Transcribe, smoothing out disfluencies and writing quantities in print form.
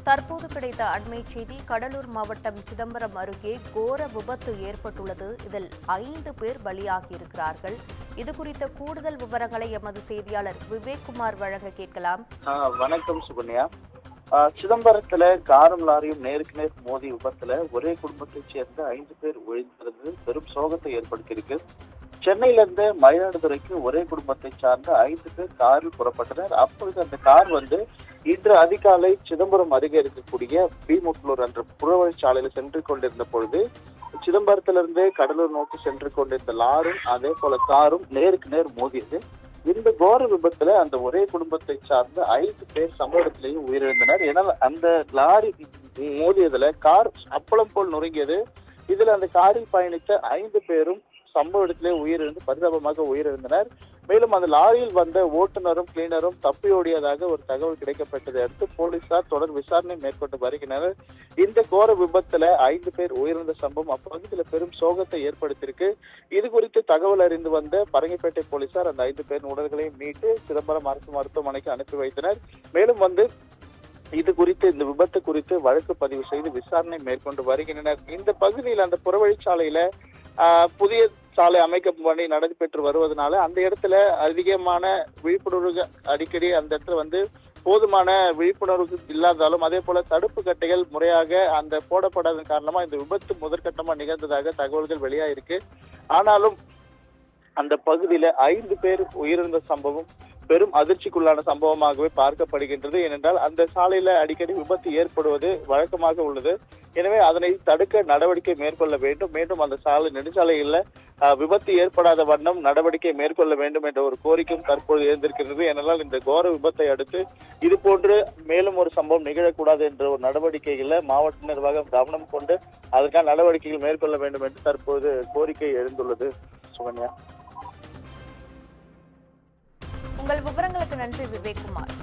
தற்போது கிடைத்த அண்மை செய்தி. கடலூர் மாவட்டம் சிதம்பரம் அருகே கோர விபத்து ஏற்பட்டுள்ளது. இதில் 5 பேர் பலியாகியிருக்கிறார்கள். இதுகுறித்த கூடுதல் விவரங்களை எமது செய்தியாளர் விவேக்குமார் வழங்க கேட்கலாம். வணக்கம் சுகன்யா. சிதம்பரத்துல காரும் லாரியும் நேருக்கு நேர் மோதி விபத்துல ஒரே குடும்பத்தைச் சேர்ந்த 5 பேர் உயிரிழந்தது பெரும் சோகத்தை ஏற்படுத்தியிருக்கு. சென்னையில இருந்து மயிலாடுதுறைக்கு ஒரே குடும்பத்தை சார்ந்த 5 பேர் காரில் புறப்பட்டனர். அப்பொழுது அந்த கார் இன்று அதிகாலை சிதம்பரம் அருகே இருக்கக்கூடிய பீமுட்லூர் என்ற புறவழிச்சாலையில சென்று கொண்டிருந்த பொழுது சிதம்பரத்திலிருந்து கடலூர் நோக்கி சென்று கொண்டிருந்த லாரும் அதே போல காரும் நேருக்கு நேர் மோதியது. இந்த கோர விபத்துல அந்த ஒரே குடும்பத்தை சார்ந்த 5 பேர் சம்பவ இடத்திலேயே உயிரிழந்தனர். ஏன்னா அந்த லாரி மோதியதுல கார் அப்பளம் போல் நொறுங்கியது. இதுல அந்த காரில் பயணித்த 5 பேரும் சம்பவ இடத்திலே உயிரிழந்து பரிதாபமாக உயிரிழந்தனர். மேலும் அந்த லாரியில் வந்த ஓட்டுநரும் கிளீனரும் தப்பியோடியதாக ஒரு தகவல் கிடைக்கப்பட்டதை அடுத்து போலீசார் தொடர் விசாரணை மேற்கொண்டு வருகின்றனர். இந்த கோர விபத்துல 5 பேர் உயிரிழந்த சம்பவம் அப்பகுதியில் பெரும் சோகத்தை ஏற்படுத்தியிருக்கு. இது குறித்து தகவல் அறிந்து வந்த பரங்கிப்பேட்டை போலீசார் அந்த 5 பேரின் உடல்களையும் மீட்டு சிதம்பரம் அரசு மருத்துவமனைக்கு அனுப்பி வைத்தனர். மேலும் இது குறித்து இந்த விபத்து குறித்து வழக்கு பதிவு செய்து விசாரணை மேற்கொண்டு வருகின்றனர். இந்த பகுதியில் அந்த புறவழிச்சாலையில புதிய சாலை அமைக்கும் பணி நடைபெற்று வருவதனால அந்த இடத்துல அதிகமான விழிப்புணர்வு அடிக்கடி அந்த இடத்துல போதுமான விழிப்புணர்வு இல்லாதாலும் அதே போல தடுப்பு கட்டைகள் முறையாக அந்த போடப்படாத காரணமா இந்த விபத்து முதற்கட்டமா நிகழ்ந்ததாக தகவல்கள் வெளியாயிருக்கு. ஆனாலும் அந்த பகுதியில 5 பேர் உயிரிழந்த சம்பவம் பெரும் அதிர்ச்சிக்குள்ளான சம்பவமாகவே பார்க்கப்படுகின்றது. ஏனென்றால் அந்த சாலையில அடிக்கடி விபத்து ஏற்படுவது வழக்கமாக உள்ளது. எனவே அதனை தடுக்க நடவடிக்கை மேற்கொள்ள வேண்டும். மீண்டும் அந்த நெடுஞ்சாலைகள்ல விபத்து ஏற்படாத வண்ணம் நடவடிக்கை மேற்கொள்ள வேண்டும் என்ற ஒரு கோரிக்கையும் தற்போது எழுந்திருக்கிறது. ஏனென்றால் இந்த கோர விபத்தை அடுத்து இது போன்று மேலும் ஒரு சம்பவம் நிகழக்கூடாது என்ற ஒரு நடவடிக்கைகளை மாவட்ட நிர்வாகம் கவனம் கொண்டு அதற்கான நடவடிக்கைகள் மேற்கொள்ள வேண்டும் என்று தற்போது கோரிக்கை எழுந்துள்ளது. சுகன்யா, உங்கள் விவரங்களுக்கு நன்றி விவேக்குமார்.